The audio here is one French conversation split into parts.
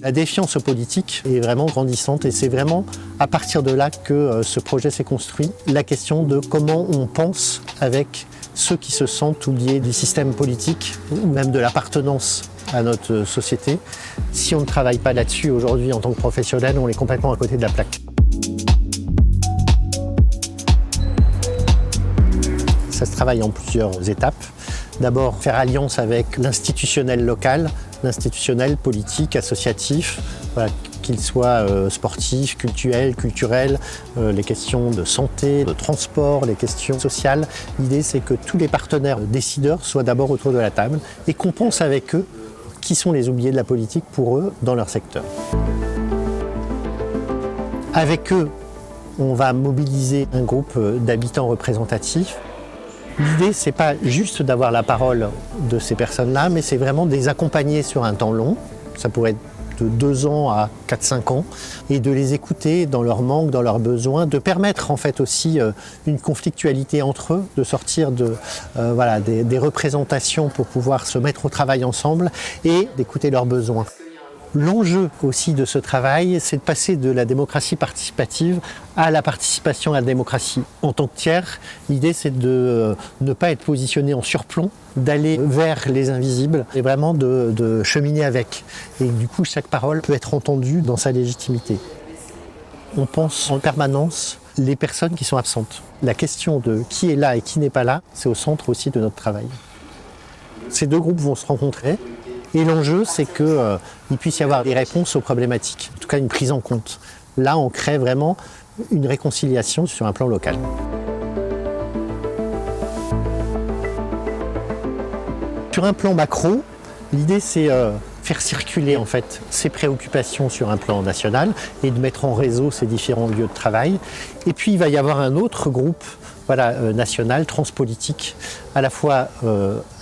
La défiance aux politiques est vraiment grandissante et c'est vraiment à partir de là que ce projet s'est construit. La question de comment on pense avec ceux qui se sentent oubliés du système politique ou même de l'appartenance à notre société. Si on ne travaille pas là-dessus aujourd'hui en tant que professionnel, on est complètement à côté de la plaque. Ça se travaille en plusieurs étapes. D'abord, faire alliance avec l'institutionnel local, l'institutionnel politique, associatif, voilà, qu'il soit sportif, culturel, les questions de santé, de transport, les questions sociales. L'idée, c'est que tous les partenaires décideurs soient d'abord autour de la table et qu'on pense avec eux qui sont les oubliés de la politique pour eux dans leur secteur. Avec eux, on va mobiliser un groupe d'habitants représentatifs. L'idée, c'est pas juste d'avoir la parole de ces personnes-là, mais c'est vraiment de les accompagner sur un temps long. Ça pourrait être de 2 ans à 4-5 ans, et de les écouter dans leurs manques, dans leurs besoins, de permettre en fait aussi une conflictualité entre eux, de sortir des représentations pour pouvoir se mettre au travail ensemble et d'écouter leurs besoins. L'enjeu aussi de ce travail, c'est de passer de la démocratie participative à la participation à la démocratie en tant que tiers. L'idée, c'est de ne pas être positionné en surplomb, d'aller vers les invisibles et vraiment de cheminer avec. Et du coup, chaque parole peut être entendue dans sa légitimité. On pense en permanence les personnes qui sont absentes. La question de qui est là et qui n'est pas là, c'est au centre aussi de notre travail. Ces deux groupes vont se rencontrer. Et l'enjeu, c'est qu'il puisse y avoir des réponses aux problématiques, en tout cas une prise en compte. Là, on crée vraiment une réconciliation sur un plan local. Sur un plan macro, l'idée, c'est faire circuler en fait ces préoccupations sur un plan national et de mettre en réseau ces différents lieux de travail. Et puis, il va y avoir un autre groupe national, transpolitique, à la fois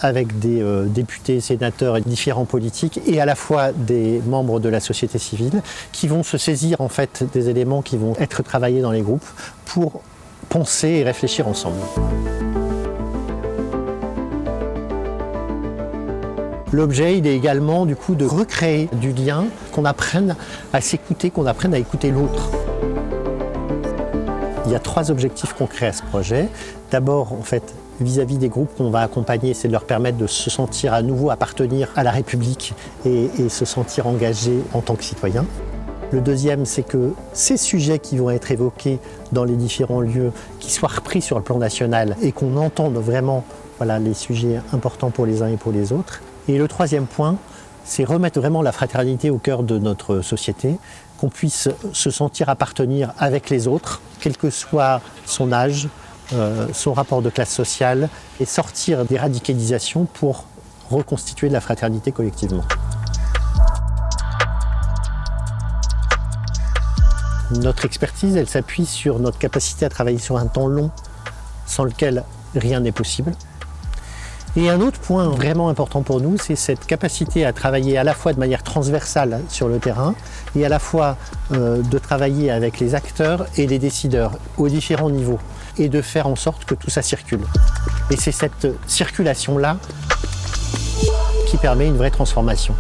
avec des députés, sénateurs et différents politiques, et à la fois des membres de la société civile, qui vont se saisir en fait des éléments qui vont être travaillés dans les groupes pour penser et réfléchir ensemble. L'objet, il est également du coup de recréer du lien, qu'on apprenne à s'écouter, qu'on apprenne à écouter l'autre. Il y a 3 objectifs concrets à ce projet. D'abord, en fait, vis-à-vis des groupes qu'on va accompagner, c'est de leur permettre de se sentir à nouveau appartenir à la République et se sentir engagés en tant que citoyens. Le deuxième, c'est que ces sujets qui vont être évoqués dans les différents lieux, qui soient repris sur le plan national et qu'on entende vraiment les sujets importants pour les uns et pour les autres. Et le troisième point, c'est remettre vraiment la fraternité au cœur de notre société, qu'on puisse se sentir appartenir avec les autres, quel que soit son âge, son rapport de classe sociale, et sortir des radicalisations pour reconstituer de la fraternité collectivement. Notre expertise, elle s'appuie sur notre capacité à travailler sur un temps long, sans lequel rien n'est possible. Et un autre point vraiment important pour nous, c'est cette capacité à travailler à la fois de manière transversale sur le terrain et à la fois de travailler avec les acteurs et les décideurs aux différents niveaux et de faire en sorte que tout ça circule. Et c'est cette circulation-là qui permet une vraie transformation.